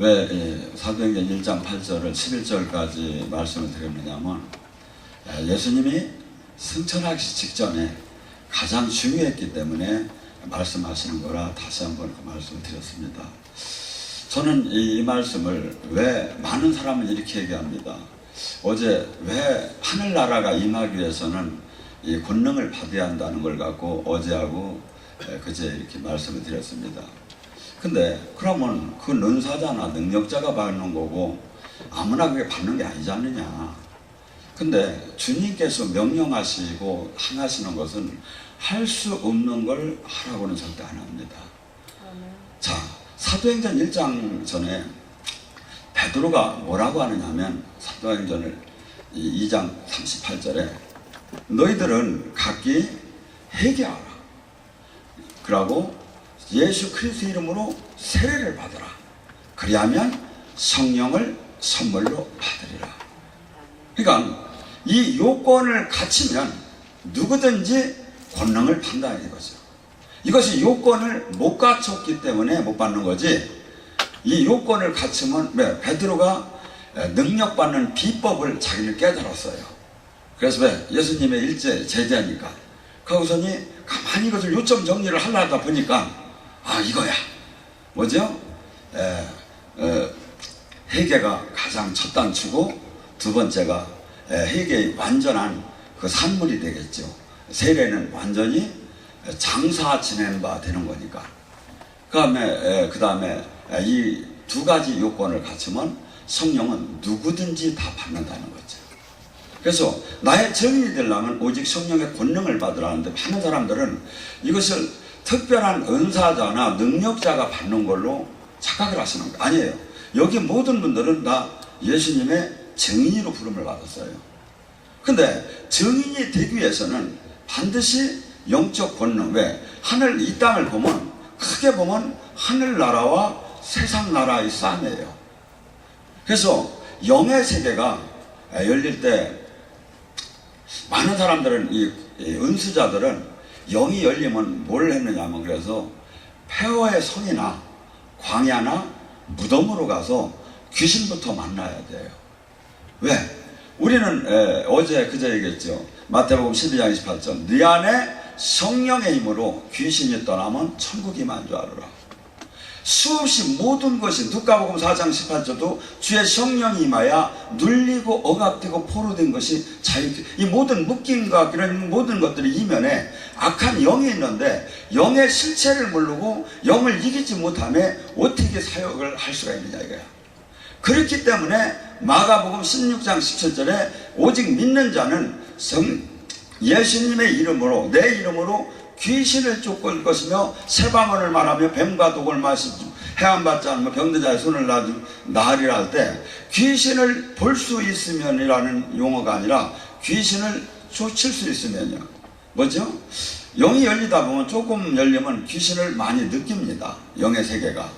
왜 사도행전 1장 8절을 11절까지 말씀을 드렸느냐면 예수님이 승천하기 직전에 가장 중요했기 때문에 말씀하시는 거라 다시 한번 그 말씀을 드렸습니다. 저는 이 말씀을 왜 많은 사람은 이렇게 얘기합니다. 어제 왜 하늘나라가 임하기 위해서는 이 권능을 받아야 한다는 걸 갖고 어제하고 그제 이렇게 말씀을 드렸습니다. 근데 그러면 그 은사자나 능력자가 받는 거고 아무나 그게 받는 게 아니지 않느냐. 근데 주님께서 명령하시고 행하시는 것은 할 수 없는 걸 하라고는 절대 안 합니다. 자, 사도행전 1장 전에 베드로가 뭐라고 하느냐면 사도행전을 2장 38절에 너희들은 각기 회개하라. 그러고 예수 그리스도 이름으로 세례를 받으라. 그리하면 성령을 선물로 받으리라. 그러니까 이 요건을 갖추면 누구든지 권능을 받는다는 이거죠. 이것이 요건을 못 갖췄기 때문에 못 받는 거지. 이 요건을 갖추면 왜? 베드로가 능력받는 비법을 자기를 깨달았어요. 그래서 왜? 예수님의 일제 제자니까. 거기서니 가만히 이것을 요점 정리를 하려다 보니까 아 이거야. 뭐죠? 회개가 가장 첫 단추고 두 번째가 회개의 완전한 그 산물이 되겠죠. 세례는 완전히 장사 지낸 바 되는 거니까. 그 다음에 이 두 가지 요건을 갖추면 성령은 누구든지 다 받는다는 거죠. 그래서 나의 증인이 되려면 오직 성령의 권능을 받으라는데 많은 사람들은 이것을 특별한 은사자나 능력자가 받는 걸로 착각을 하시는 거예요. 아니에요. 여기 모든 분들은 다 예수님의 증인으로 부름을 받았어요. 근데 증인이 되기 위해서는 반드시 영적 권능, 왜? 하늘 이 땅을 보면 크게 보면 하늘나라와 세상나라의 싸움이에요. 그래서 영의 세계가 열릴 때 많은 사람들은 이 은수자들은 영이 열리면 뭘 했느냐면 그래서 폐허의 성이나 광야나 무덤으로 가서 귀신부터 만나야 돼요. 왜? 우리는 어제 그제 얘기했죠. 마태복음 12장 28절 네 안에 성령의 힘으로 귀신이 떠나면 천국이 임한 줄 알아라. 수없이 모든 것이 누가복음 4장 18절도 주의 성령이 임하여 눌리고 억압되고 포로된 것이 자유케. 이 모든 묶임과 그런 모든 것들이 이면에 악한 영이 있는데 영의 실체를 모르고 영을 이기지 못하며 어떻게 사역을 할 수가 있느냐 이거야. 그렇기 때문에 마가복음 16장 17절에 오직 믿는 자는 예수님의 이름으로 내 이름으로 귀신을 쫓을 것이며 새 방언을 말하며 뱀과 독을 마시고 해함받지 않으며 병든 자의 손을 나으리라 할 때 귀신을 볼 수 있으면이라는 용어가 아니라 귀신을 쫓을 수 있으면요. 뭐죠? 영이 열리다 보면 조금 열리면 귀신을 많이 느낍니다. 영의 세계가.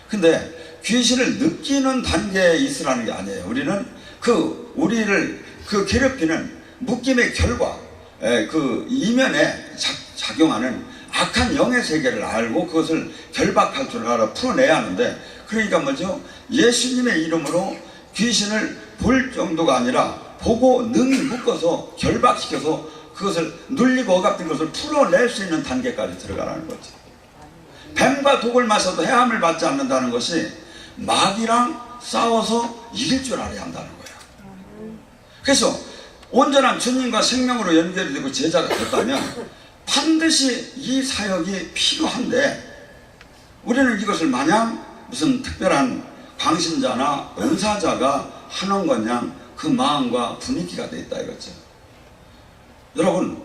근데 귀신을 느끼는 단계에 있으라는 게 아니에요. 우리는 우리를 괴롭히는 묶임의 결과, 그 이면에 작용하는 악한 영의 세계를 알고 그것을 결박할 줄 알아 풀어내야 하는데, 그러니까 뭐죠? 예수님의 이름으로 귀신을 볼 정도가 아니라 보고 능히 묶어서 결박시켜서 그것을 눌리고 억압된 것을 풀어낼 수 있는 단계까지 들어가라는 거죠. 뱀과 독을 마셔도 해함을 받지 않는다는 것이 마귀랑 싸워서 이길 줄 알아야 한다는 거예요. 그래서 온전한 주님과 생명으로 연결이 되고 제자가 됐다면 반드시 이 사역이 필요한데, 우리는 이것을 마냥 무슨 특별한 광신자나 은사자가 하는 거냐 그 마음과 분위기가 돼 있다 이거죠. 여러분,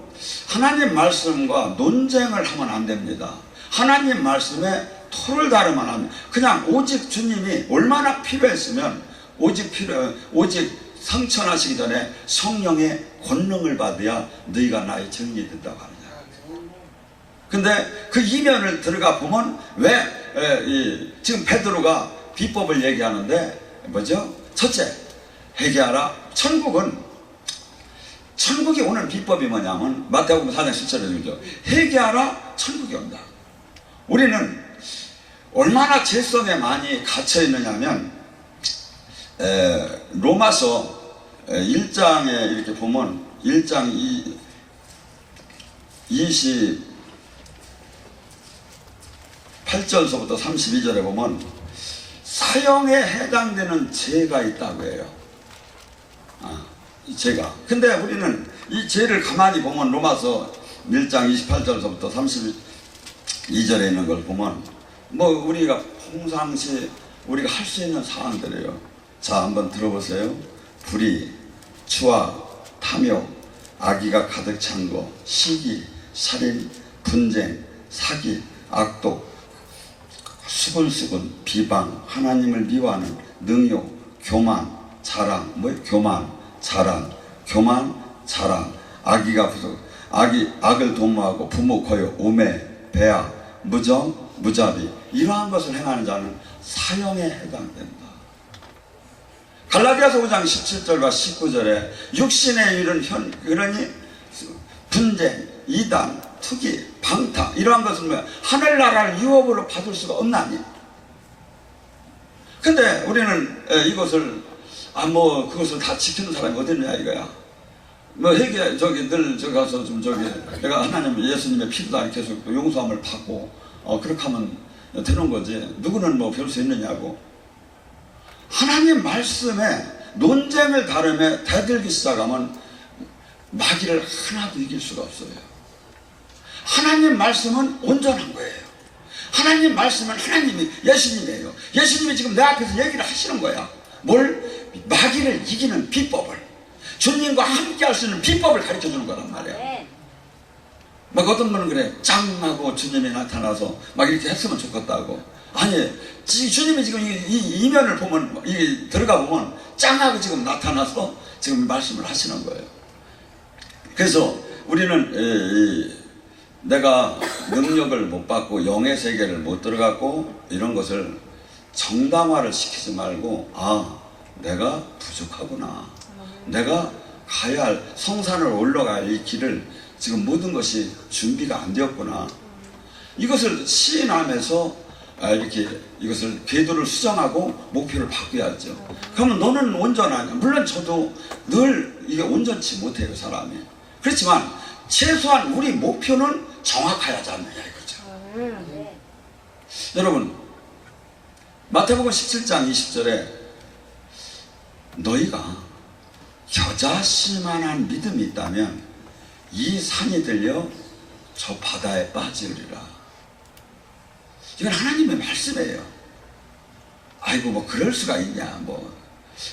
하나님 말씀과 논쟁을 하면 안 됩니다. 하나님 말씀에 토를 다르면 안 됩니다. 그냥 오직 주님이 얼마나 필요했으면 오직 성천하시기 전에 성령의 권능을 받아야 너희가 나의 증인이 된다고 하느냐. 근데 그 이면을 들어가 보면 왜 지금 베드로가 비법을 얘기하는데 뭐죠? 첫째, 회개하라. 천국이 오는 비법이 뭐냐면 마태복음 4장 10절에 그죠? 회개하라, 천국이 온다. 우리는 얼마나 죄성에 많이 갇혀 있느냐면 로마서 1장에 이렇게 보면 1장 28절서부터 32절에 보면 사형에 해당되는 죄가 있다고 해요. 죄가. 근데 우리는 이 죄를 가만히 보면 로마서 1장 28절서부터 32절에 있는 걸 보면 뭐 우리가 평상시 우리가 할 수 있는 사항들이에요. 자, 한번 들어보세요. 불의, 추악, 탐욕, 악의가 가득 찬 거, 시기, 살인, 분쟁, 사기, 악독, 수근수근, 비방, 하나님을 미워하는 능욕, 교만, 자랑, 교만, 자랑, 악의가 부족, 악을 도모하고 부모 거역, 오매, 배악, 무정, 무자비, 이러한 것을 행하는 자는 사형에 해당된다. 갈라디아서 5장 17절과 19절에 육신에 이른 그러니 분쟁, 이단, 투기, 방탕, 이러한 것은 뭐야? 하늘나라를 유업으로 받을 수가 없나니. 근데 우리는 이것을 그것을 다 지키는 사람이 어디 있느냐 이거야. 늘 저기 가서 좀 내가 하나님 예수님의 피로 계속 용서함을 받고 그렇게 하면 되는 거지. 누구는 별 수 있느냐고. 하나님 말씀에 논쟁을 다루며 대들기 시작하면 마귀를 하나도 이길 수가 없어요. 하나님 말씀은 온전한 거예요. 하나님 말씀은 예수님이에요. 예수님이 지금 내 앞에서 얘기를 하시는 거야. 마귀를 이기는 비법을, 주님과 함께 할 수 있는 비법을 가르쳐 주는 거란 말이야. 어떤 분은 그래, 짱하고 주님이 나타나서 이렇게 했으면 좋겠다고. 아니, 주님이 지금 이 이면을 보면, 들어가 보면 짱하고 지금 나타나서 지금 말씀을 하시는 거예요. 그래서 우리는 내가 능력을 못 받고 영의 세계를 못 들어갔고 이런 것을 정당화를 시키지 말고, 내가 부족하구나. 내가 가야 할 성산을 올라갈 이 길을 지금 모든 것이 준비가 안 되었구나. 이것을 시인하면서 이것을 궤도를 수정하고 목표를 바꿔야죠. 그러면 너는 온전하냐? 물론 저도 늘 이게 온전치 못해요, 사람이. 그렇지만 최소한 우리 목표는 정확해야 하지 않느냐 이거죠. 여러분, 마태복음 17장 20절에 너희가 겨자씨만한 믿음이 있다면 이 산이 들려 저 바다에 빠지리라. 이건 하나님의 말씀이에요. 아이고 그럴 수가 있냐.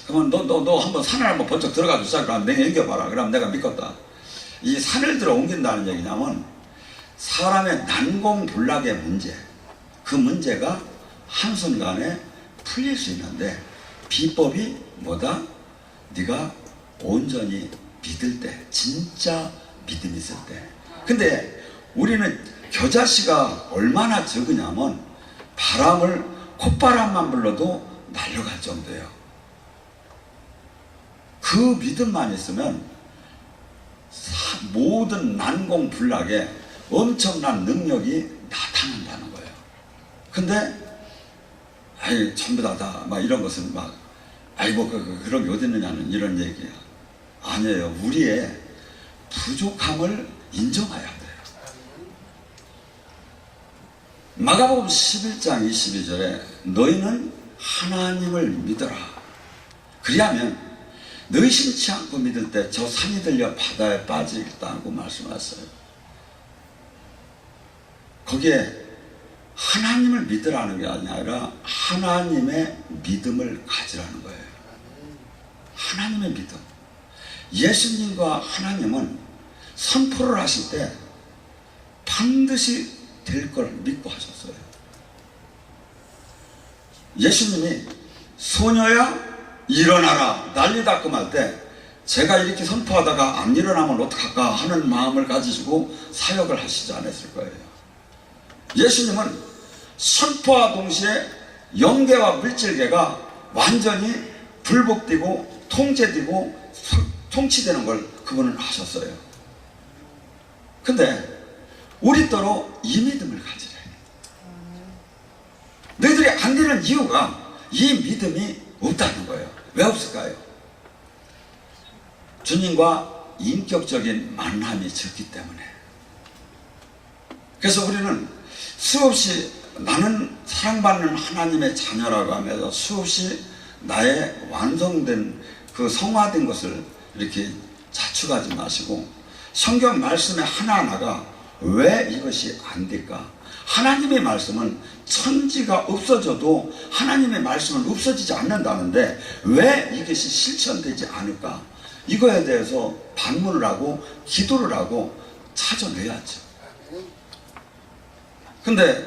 그러면 너 한번 산을 한번 번쩍 들어가 주자. 그러면 내가 얘기해봐라. 그럼 내가 믿겠다. 이 산을 들어 옮긴다는 얘기냐면 사람의 난공불락의 문제, 그 문제가 한순간에 풀릴 수 있는데 비법이 뭐다? 네가 온전히 믿을 때, 진짜 믿음이 있을 때. 근데 우리는 겨자씨가 얼마나 적으냐면 콧바람만 불러도 날아갈 정도예요. 그 믿음만 있으면 모든 난공불락에 엄청난 능력이 나타난다는 거예요. 근데 전부 다 이런 것은 그런 게 어디 있느냐는 이런 얘기야. 아니에요. 우리의 부족함을 인정해야 돼요. 마가복음 11장 22절에 너희는 하나님을 믿어라. 그리하면 너희 심치 않고 믿을 때 저 산이 들려 바다에 빠지겠다고 말씀하셨어요. 거기에 하나님을 믿으라는 게 아니라 하나님의 믿음을 가지라는 거예요. 하나님의 믿음. 예수님과 하나님은 선포를 하실 때 반드시 될 걸 믿고 하셨어요. 예수님이 소녀야 일어나라 난리다끔 할 때 제가 이렇게 선포하다가 안 일어나면 어떡할까 하는 마음을 가지시고 사역을 하시지 않았을 거예요. 예수님은 선포와 동시에 영계와 물질계가 완전히 불복되고 통제되고 통치되는 걸 그분은 하셨어요. 근데 우리더러 이 믿음을 가지래. 너희들이 안 되는 이유가 이 믿음이 없다는 거예요. 왜 없을까요? 주님과 인격적인 만남이 적기 때문에. 그래서 우리는 수없이 나는 사랑받는 하나님의 자녀라고 하면서 수없이 나의 완성된 그 성화된 것을 이렇게 자축하지 마시고 성경 말씀의 하나하나가 왜 이것이 안 될까? 하나님의 말씀은 천지가 없어져도 하나님의 말씀은 없어지지 않는다는데 왜 이것이 실천되지 않을까? 이거에 대해서 반문을 하고 기도를 하고 찾아내야죠. 근데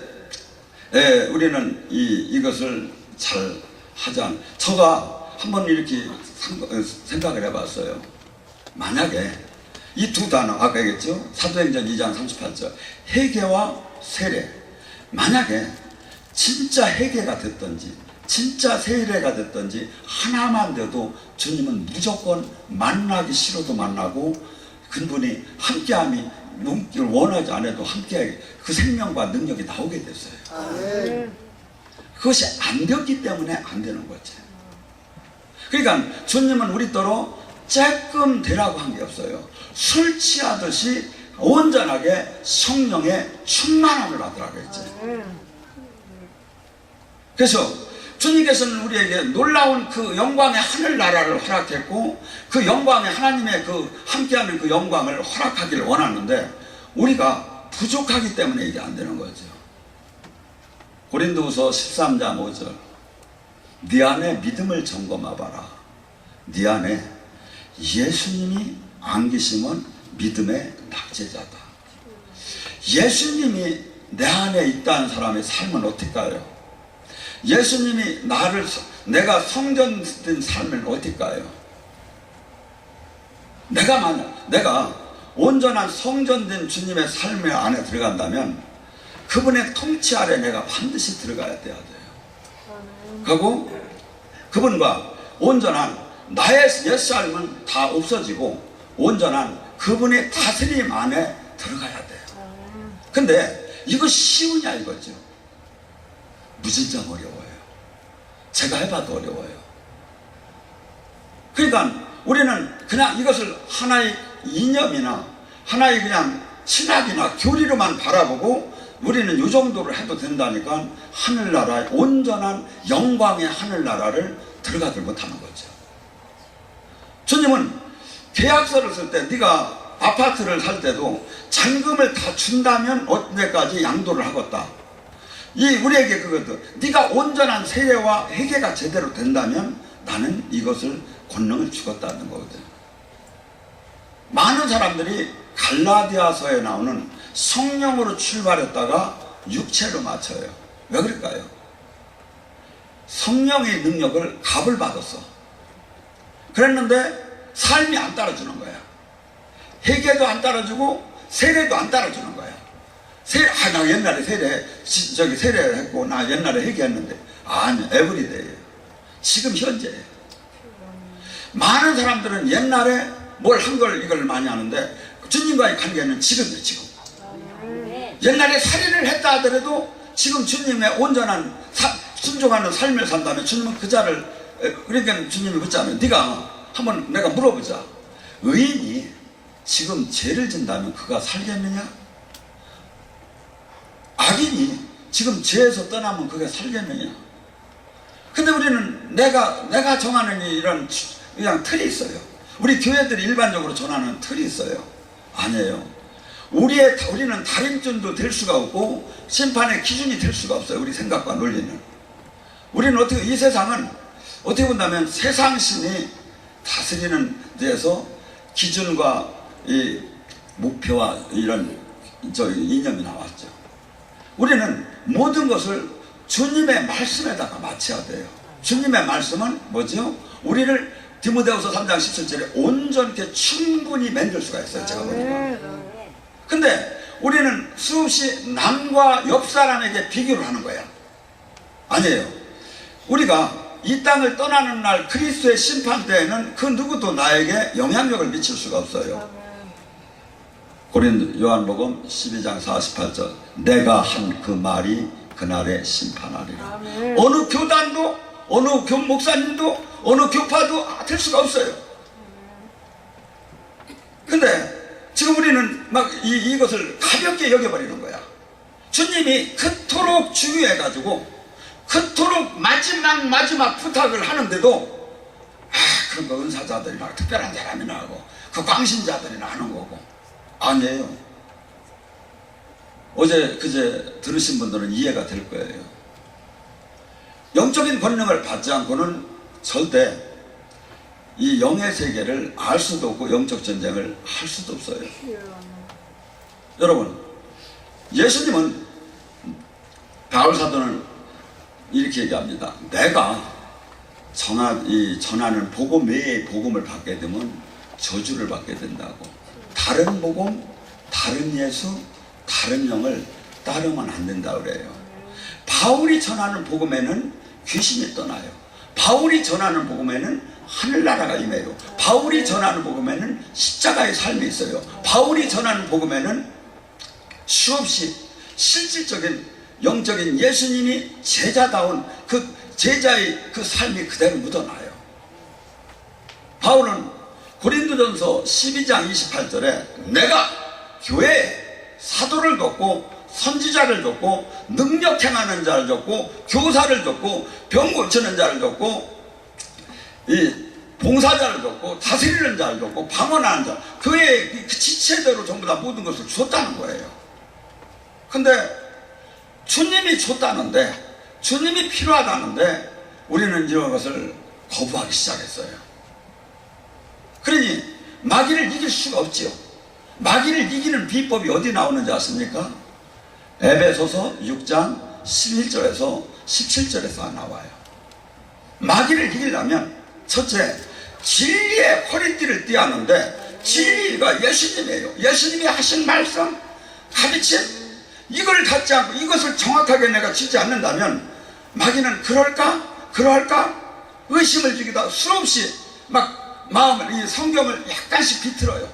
우리는 이것을 잘 하지 않아요. 제가 한번 이렇게 생각을 해봤어요. 만약에 이 두 단어 아까 얘기했죠. 사도행전 2장 38절 회개와 세례, 만약에 진짜 회개가 됐든지 진짜 세례가 됐든지 하나만 돼도 주님은 무조건 만나기 싫어도 만나고 그분이 함께함이 원하지 않아도 함께하게 그 생명과 능력이 나오게 됐어요. 그것이 안 되었기 때문에 안 되는 거죠. 그러니까 주님은 우리더러 조금 되라고 한 게 없어요. 술 취하듯이 온전하게 성령의 충만함을 하더라고 했죠. 그래서 주님께서는 우리에게 놀라운 그 영광의 하늘나라를 허락했고 그 영광의 하나님의 그 함께하는 그 영광을 허락하기를 원하는데 우리가 부족하기 때문에 이게 안 되는 거죠. 고린도후서 13장 5절 네 안에 믿음을 점검해봐라. 네 안에 예수님이 안 계시면 믿음의 낙제자다. 예수님이 내 안에 있다는 사람의 삶은 어떨까요? 예수님이 내가 성전된 삶을 어떨까요? 내가 온전한 성전된 주님의 삶 안에 들어간다면 그분의 통치 아래 내가 반드시 들어가야 돼요. 그리고 그분과 온전한 나의 옛삶은 다 없어지고 온전한 그분의 다스림 안에 들어가야 돼요. 근데 이것이 쉬우냐 이거죠. 무진장 어려워요. 제가 해봐도 어려워요. 그러니까 우리는 그냥 이것을 하나의 이념이나 하나의 그냥 신학이나 교리로만 바라보고 우리는 이 정도로 해도 된다니까 하늘나라의 온전한 영광의 하늘나라를 들어가지 못하는 거죠. 주님은 계약서를 쓸 때 네가 아파트를 살 때도 잔금을 다 준다면 언제까지 양도를 하겠다. 우리에게 그것도 네가 온전한 세례와 회개가 제대로 된다면 나는 이것을 권능을 주겠다는 거거든. 많은 사람들이 갈라디아서에 나오는 성령으로 출발했다가 육체로 맞춰요. 왜 그럴까요? 성령의 능력을 값을 받았어. 그랬는데 삶이 안 따라주는 거야. 회개도 안 따라주고 세례도 안 따라주는 거야. 나 옛날에 세례를 했고 나 옛날에 회개했는데 아니 에브리데이예요. 지금 현재예요. 많은 사람들은 옛날에 뭘 한 걸 이걸 많이 하는데 주님과의 관계는 지금이에요. 지금. 옛날에 살인을 했다 하더라도 지금 주님의 온전한 순종하는 삶을 산다면 주님은 그 자를 그러니까 주님이 묻자면 네가 한번 내가 물어보자. 의인이 지금 죄를 진다면 그가 살겠느냐? 악인이 지금 죄에서 떠나면 그가 살겠느냐? 근데 우리는 내가 정하는 이런 그냥 틀이 있어요. 우리 교회들이 일반적으로 전하는 틀이 있어요. 아니에요. 우리는 달인준도 될 수가 없고 심판의 기준이 될 수가 없어요. 우리 생각과 논리는. 우리는 이 세상은 어떻게 본다면 세상신이 다스리는 데서 기준과 이 목표와 이런 이념이 나왔죠. 우리는 모든 것을 주님의 말씀에다가 맞춰야 돼요. 주님의 말씀은 뭐죠? 우리를 디모데후서 3장 17절에 온전케 충분히 만들 수가 있어요. 제가 보니까. 근데 우리는 수없이 남과 옆 사람에게 비교를 하는 거야. 아니에요. 우리가 이 땅을 떠나는 날 그리스도의 심판 때에는 그 누구도 나에게 영향력을 미칠 수가 없어요. 요한복음 12장 48절 내가 한 그 말이 그날에 심판하리라. 아멘. 어느 교단도 어느 목사님도 어느 교파도 될 수가 없어요. 근데 지금 우리는 막 이것을 가볍게 여겨버리는 거야. 주님이 그토록 중요해가지고 그토록 마지막 부탁을 하는데도 그런 거 은사자들이나 특별한 사람이나 하고 그 광신자들이나 하는 거고 아니에요. 어제 그제 들으신 분들은 이해가 될 거예요. 영적인 권능을 받지 않고는 절대 이 영의 세계를 알 수도 없고 영적 전쟁을 할 수도 없어요. 여러분, 예수님은 바울 사도는 이렇게 얘기합니다. 내가 전하는 복음 외의 복음을 받게 되면 저주를 받게 된다고. 다른 복음, 다른 예수, 다른 영을 따르면 안 된다고 그래요. 바울이 전하는 복음에는 귀신이 떠나요. 바울이 전하는 복음에는 하늘나라가 임해요. 바울이 전하는 복음에는 십자가의 삶이 있어요. 바울이 전하는 복음에는 수없이 실질적인 영적인 예수님이 제자다운 그 제자의 그 삶이 그대로 묻어나요. 바울은 고린도전서 12장 28절에 내가 교회에 사도를 뒀고 선지자를 줬고 능력 행하는 자를 줬고 교사를 줬고 병 고치는 자를 줬고 이 봉사자를 줬고 다스리는 자를 줬고 방언하는 자, 교회의 그 지체대로 전부 다 모든 것을 줬다는 거예요. 근데 주님이 줬다는데, 주님이 필요하다는데 우리는 이런 것을 거부하기 시작했어요. 그러니 마귀를 이길 수가 없지요. 마귀를 이기는 비법이 어디 나오는지 아십니까? 에베소서 6장 11절에서 17절에서 나와요. 마귀를 이기려면 첫째, 진리의 허리띠를 띠하는데 진리가 예수님이에요. 예수님이 하신 말씀, 가르침, 이걸 갖지 않고 이것을 정확하게 내가 지지 않는다면 마귀는 그럴까 의심을 주기도 수없이 막 마음을, 이 성경을 약간씩 비틀어요.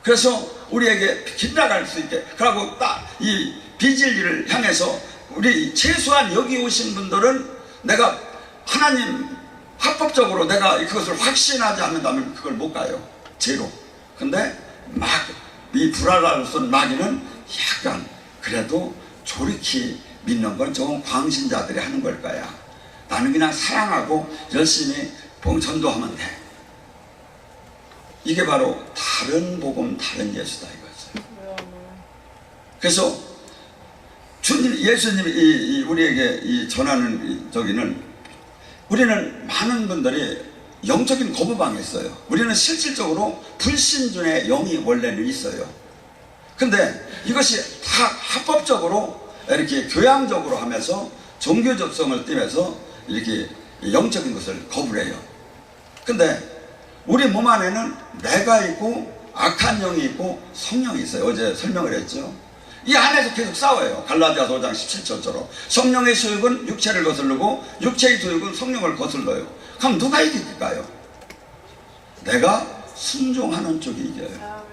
그래서 우리에게 빗나갈 수 있게, 그리고 딱 이 비진리를 향해서 우리 최소한 여기 오신 분들은 내가 하나님 합법적으로 내가 그것을 확신하지 않는다면 그걸 못 가요. 제로. 근데 이 불알라로서는 마귀는 약간 그래도 조리키 믿는 건 저건 광신자들이 하는 걸 거야. 나는 그냥 사랑하고 열심히 전도하면 돼. 이게 바로 다른 복음, 다른 예수다 이거죠. 그래서 예수님이 우리에게 전하는 저기는, 우리는 많은 분들이 영적인 거부방이 있어요. 우리는 실질적으로 불신준의 영이 원래는 있어요. 근데 이것이 다 합법적으로 이렇게 교양적으로 하면서 종교적성을 띠면서 이렇게 영적인 것을 거부를 해요. 근데 우리 몸 안에는 내가 있고 악한 영이 있고 성령이 있어요. 어제 설명을 했죠. 이 안에서 계속 싸워요. 갈라디아서 5장 17절처럼 성령의 소욕은 육체를 거슬르고 육체의 소욕은 성령을 거슬러요. 그럼 누가 이길까요? 내가 순종하는 쪽이 이겨요.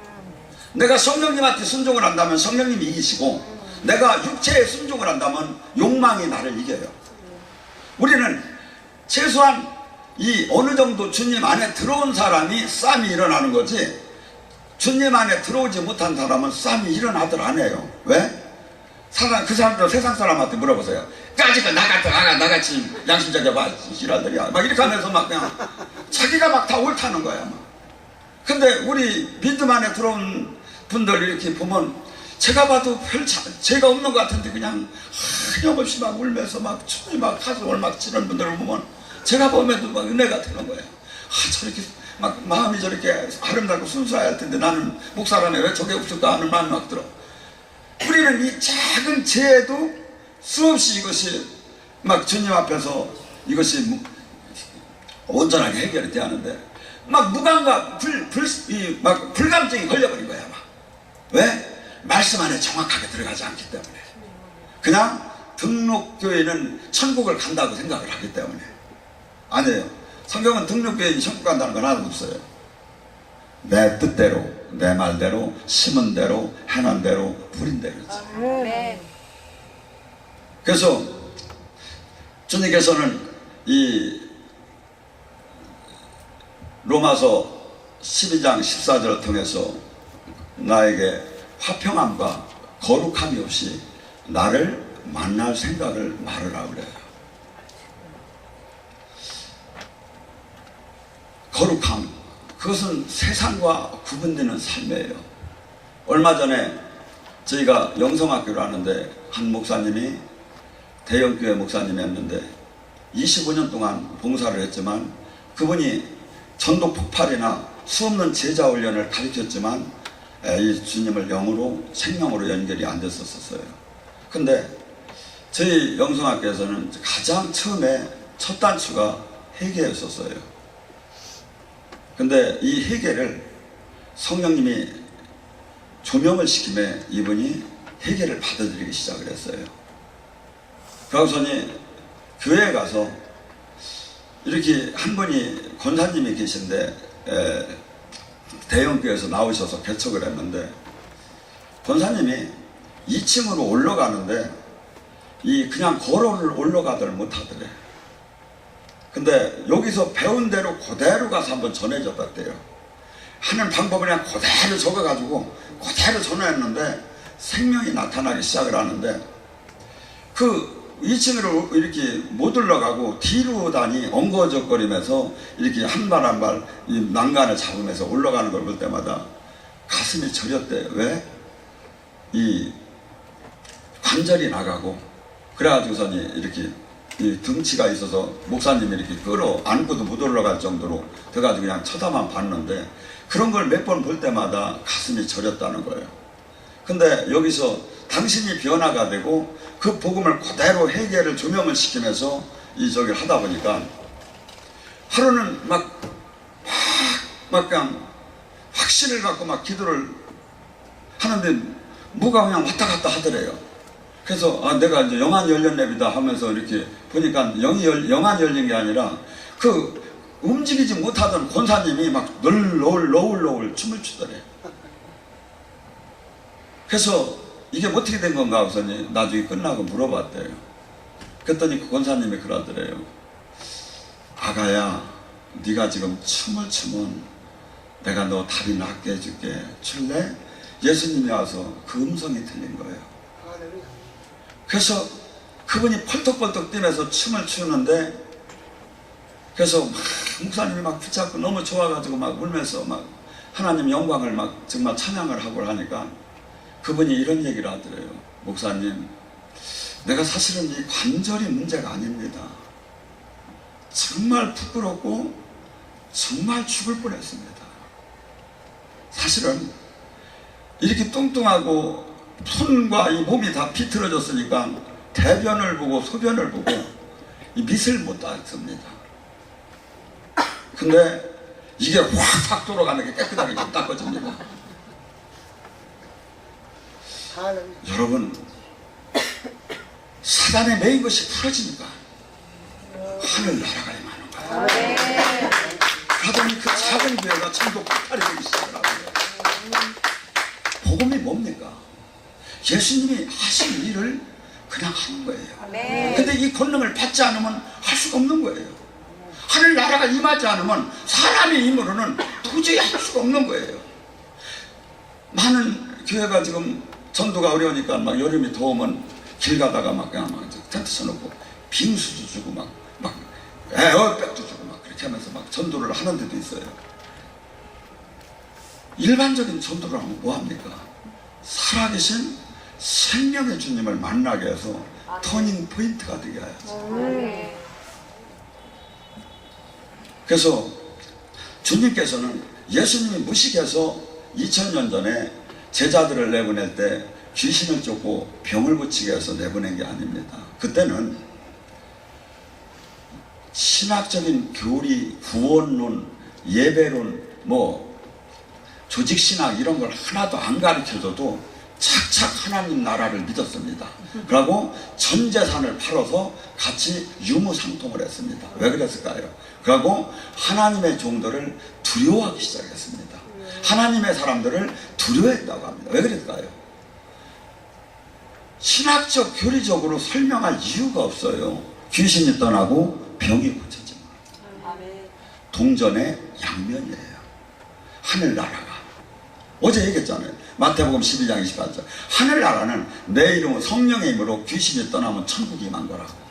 내가 성령님한테 순종을 한다면 성령님이 이기시고, 내가 육체에 순종을 한다면 욕망이 나를 이겨요. 우리는 최소한 이 어느 정도 주님 안에 들어온 사람이 싸움이 일어나는 거지, 주님 안에 들어오지 못한 사람은 싸움이 일어나들 안 해요. 왜? 그 사람들 세상 사람한테 물어보세요. 까짓거 나같이 양심적이야 봐 지랄들이야 막 이렇게 하면서 막 그냥 자기가 막 다 옳다는 거야 막. 근데 우리 믿음 안에 들어온 분들 이렇게 보면 제가 봐도 죄가 없는 것 같은데 그냥 한없이 막 울면서 막 춤이 막 가슴을 막 치는 분들을 보면 제가 보면도 막 은혜가 되는 거예요. 저렇게 막 마음이 저렇게 아름답고 순수해야 할 텐데 나는 목사라면 왜 저게 없을까 하는 마음이 막 들어. 우리는 이 작은 죄에도 수없이 이것이 막 주님 앞에서 이것이 온전하게 해결이 되었는데 막 무감과 막 불감증이 걸려버린 거야 막. 왜? 말씀 안에 정확하게 들어가지 않기 때문에. 그냥 등록교회는 천국을 간다고 생각을 하기 때문에. 아니에요. 성경은 등록교회는 천국 간다는 건 하나도 없어요. 내 뜻대로, 내 말대로, 심은 대로, 해난 대로, 부린 대로지. 그래서 주님께서는 이 로마서 12장 14절을 통해서 나에게 화평함과 거룩함이 없이 나를 만날 생각을 말하라 그래요. 거룩함, 그것은 세상과 구분되는 삶이에요. 얼마 전에 저희가 영성학교를 하는데 한 목사님이 대형교회 목사님이었는데 25년 동안 봉사를 했지만 그분이 전도 폭발이나 수없는 제자 훈련을 가르쳤지만 이 주님을 영으로 생명으로 연결이 안 됐었어요. 근데 저희 영성학교에서는 가장 처음에 첫 단추가 회개였었어요. 근데 이 회개를 성령님이 조명을 시킴에 이분이 회개를 받아들이기 시작을 했어요. 그러고서니 교회에 가서 이렇게 한 분이 권사님이 계신데 대형교회에서 나오셔서 개척을 했는데 권사님이 2층으로 올라가는데 이 그냥 걸어를 올라가들 못하더래. 근데 여기서 배운 대로 그대로 가서 한번 전해줬대요. 하는 방법을 그냥 그대로 적어가지고 그대로 전해했는데 생명이 나타나기 시작을 하는데 그 2층으로 이렇게 못 올라가고 뒤로 다니 엉거적거리면서 이렇게 한 발 한 발 이 난간을 잡으면서 올라가는 걸 볼 때마다 가슴이 저렸대요. 왜? 이 관절이 나가고 그래가지고서니 이렇게 이 등치가 있어서 목사님이 이렇게 끌어 안고도 못 올라갈 정도로 돼가지고 그냥 쳐다만 봤는데 그런 걸 몇 번 볼 때마다 가슴이 저렸다는 거예요. 근데 여기서 당신이 변화가 되고 그 복음을 그대로 회개를 조명을 시키면서 이 저기를 하다 보니까 하루는 막 그냥 확신을 갖고 막 기도를 하는데 뭐가 그냥 왔다 갔다 하더래요. 그래서 내가 이제 영안 열렸네비다 하면서 이렇게 보니까 영안 열린 게 아니라 그 움직이지 못하던 권사님이 막 너울 춤을 추더래. 그래서 이게 어떻게 된 건가 하고서 나중에 끝나고 물어봤대요. 그랬더니 그 권사님이 그러더래요. 아가야, 네가 지금 춤을 추면 내가 너 다리 낫게 해줄게. 출래? 예수님이 와서 그 음성이 들린 거예요. 그래서 그분이 펄떡펄떡 뛰면서 춤을 추는데 그래서 막 목사님이 막 붙잡고 너무 좋아가지고 막 울면서 막 하나님 영광을 막 정말 찬양을 하고 하니까 그분이 이런 얘기를 하더래요. 목사님, 내가 사실은 이 관절이 문제가 아닙니다. 정말 부끄럽고 정말 죽을 뻔했습니다. 사실은 이렇게 뚱뚱하고 손과 이 몸이 다 비틀어졌으니까 대변을 보고 소변을 보고 이 밑을 못 닦습니다. 근데 이게 확 돌아가는 게 깨끗하게 좀 닦아집니다. 여러분, 사단에 매인 것이 풀어지니까 하늘 나라가 임하는 거예요. 그러더니 그 작은 교회가 전도 폭발이 되기 시작을 하고요. 복음이 뭡니까? 예수님이 하신 일을 그냥 하는 거예요. 근데 이 권능을 받지 않으면 할 수가 없는 거예요. 하늘 나라가 임하지 않으면 사람의 힘으로는 도저히 할 수가 없는 거예요. 많은 교회가 지금 전도가 어려우니까 막 여름이 더우면 길 가다가 막 그냥 막 텐트 쳐놓고 빙수도 주고 막 에어백도 주고 막 그렇게 하면서 막 전도를 하는 데도 있어요. 일반적인 전도를 하면 뭐합니까? 살아계신 생명의 주님을 만나게 해서 터닝 포인트가 되게 해야죠. 그래서 주님께서는 예수님이 무식해서 2000년 전에 제자들을 내보낼 때 귀신을 쫓고 병을 고치게 해서 내보낸 게 아닙니다. 그때는 신학적인 교리, 구원론, 예배론, 조직신학 이런 걸 하나도 안 가르쳐줘도 착착 하나님 나라를 믿었습니다. 그리고 전 재산을 팔아서 같이 유무상통을 했습니다. 왜 그랬을까요? 그리고 하나님의 종들을 두려워하기 시작했습니다. 하나님의 사람들을 두려워했다고 합니다. 왜 그랬을까요? 신학적 교리적으로 설명할 이유가 없어요. 귀신이 떠나고 병이 고쳐집니다. 동전의 양면이에요. 하늘나라가 어제 얘기했잖아요. 마태복음 12장 28절 하늘나라는 내 이름은 성령의 힘으로 귀신이 떠나면 천국이 임한 거라고.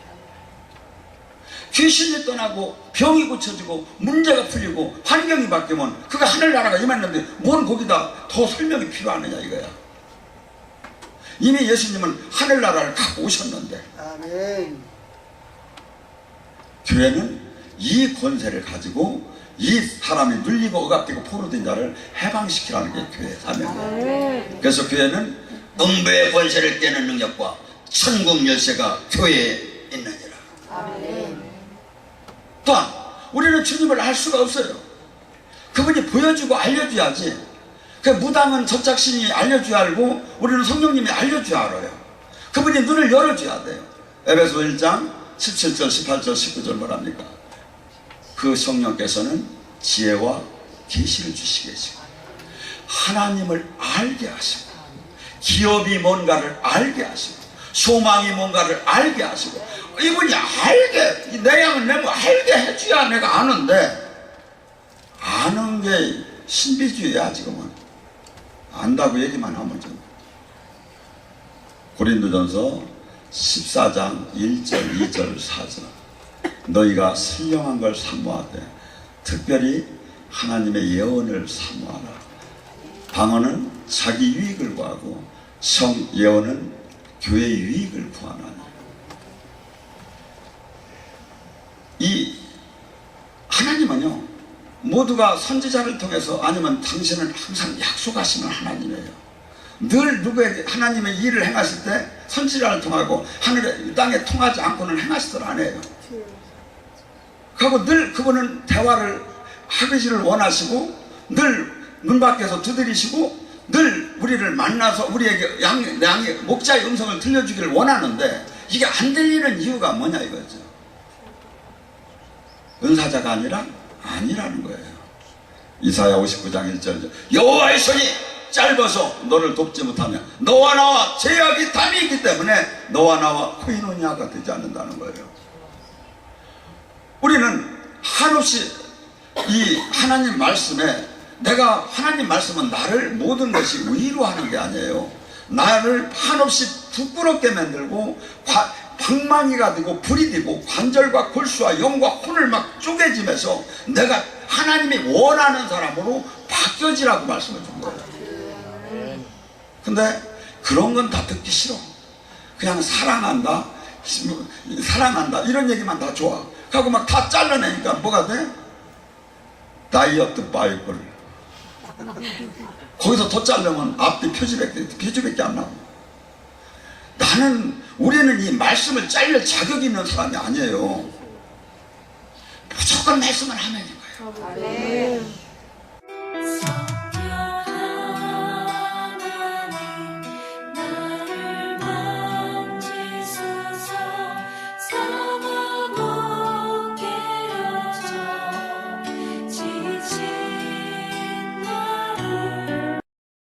귀신이 떠나고 병이 고쳐지고 문제가 풀리고 환경이 바뀌면 그가 하늘나라가 임했는데 뭔 거기다 더 설명이 필요하느냐 이거야. 이미 예수님은 하늘나라를 갖고 오셨는데 아멘. 교회는 이 권세를 가지고 이 사람이 눌리고 억압되고 포로된 자를 해방시키라는 게 교회의 사명이에요. 그래서 교회는 음부의 권세를 깨는 능력과 천국 열쇠가 교회에 있느니라. 또한 우리는 주님을 알 수가 없어요. 그분이 보여주고 알려줘야지. 그 무당은 저작신이 알려줘야 알고 우리는 성령님이 알려줘야 알아요. 그분이 눈을 열어줘야 돼요. 에베소 1장 17절 18절 19절 뭐랍니까? 그 성령께서는 지혜와 계시를 주시겠지고 하나님을 알게 하시고 기업이 뭔가를 알게 하시고 소망이 뭔가를 알게 하시고 이분이 알게 내 양은 내뭐 알게 해줘야 내가 아는데 아는 게 신비주의야. 지금은 안다고 얘기만 하면 좀. 고린도전서 14장 1절 2절 4절 너희가 신령한 걸 사모하되 특별히 하나님의 예언을 사모하라. 방언은 자기 유익을 구하고 성예언은 교회의 유익을 구하나니. 이 하나님은요 모두가 선지자를 통해서 아니면 당신은 항상 약속하시는 하나님이에요. 늘 누구에게 하나님의 일을 행하실 때 선지자를 통하고 하늘에 땅에 통하지 않고는 행하시들 안 해요. 그리고 늘 그분은 대화를 하기를 원하시고 늘 문 밖에서 두드리시고 늘 우리를 만나서 우리에게 양의 목자의 음성을 들려주기를 원하는데 이게 안 들리는 이유가 뭐냐 이거죠. 은사자가 아니라는 거예요. 이사야 59장 1절 여호와의 손이 짧아서 너를 돕지 못하며 너와 나와 제약이 담이 있기 때문에 너와 나와 코이노니아가 되지 않는다는 거예요. 우리는 한없이 이 하나님 말씀에 내가 하나님 말씀은 나를 모든 것이 위로하는 게 아니에요. 나를 한없이 부끄럽게 만들고 방망이가 되고 불이 되고 관절과 골수와 영과 혼을 막 쪼개지면서 내가 하나님이 원하는 사람으로 바뀌어지라고 말씀을 준 거예요. 근데 그런 건 다 듣기 싫어. 그냥 사랑한다 이런 얘기만 다 좋아. 하고 막 다 잘라내니까 뭐가 돼? 다이어트 바이블. 거기서 더 자르면 앞뒤 표지밖에 안 나와. 우리는 이 말씀을 잘릴 자격이 있는 사람이 아니에요. 무조건 말씀을 하면 이거예요.